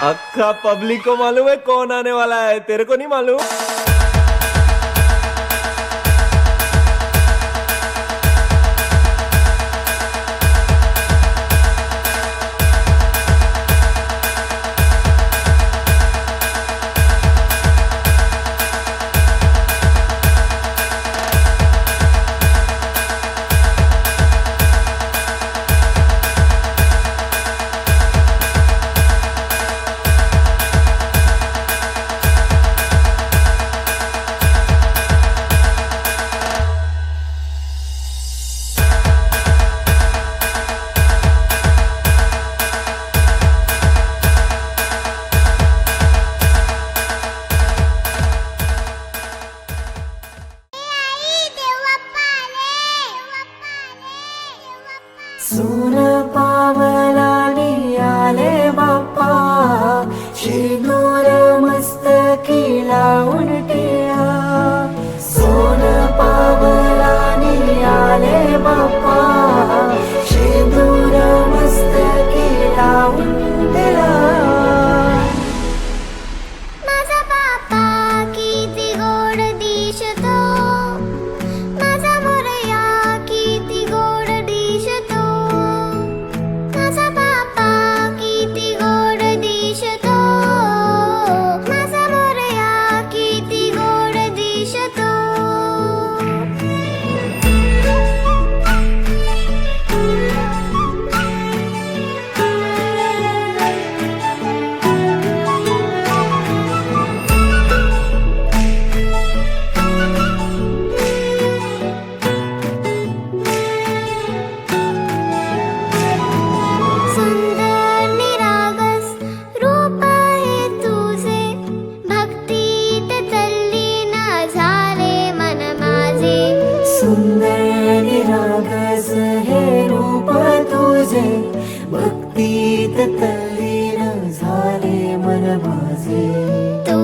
अक्का पब्लिक को मालूम है कौन आने वाला है, तेरे को नहीं मालूम। सोन पावलानी आले बाप्पा, शेंदूर मस्तकी लावून टिळा. सोन पावलानी आले बाप्पा, शेंदूर मस्तकी लावून टिळा. माझा बाप्पा किती गोड दिसतो, माझा मोरया किती गोड दिसतो. माझा बाप्पा किती गोड दिसतो, माझा मोरया किती गोड दिसतो. सुंदर निरागस रूप आहे तुझे, भक्तीत तल्लीन झाले मन माझे. सुंदर निरागस हे रूप तुझे, भक्तीत तल्लीन झाले मन माझे. तू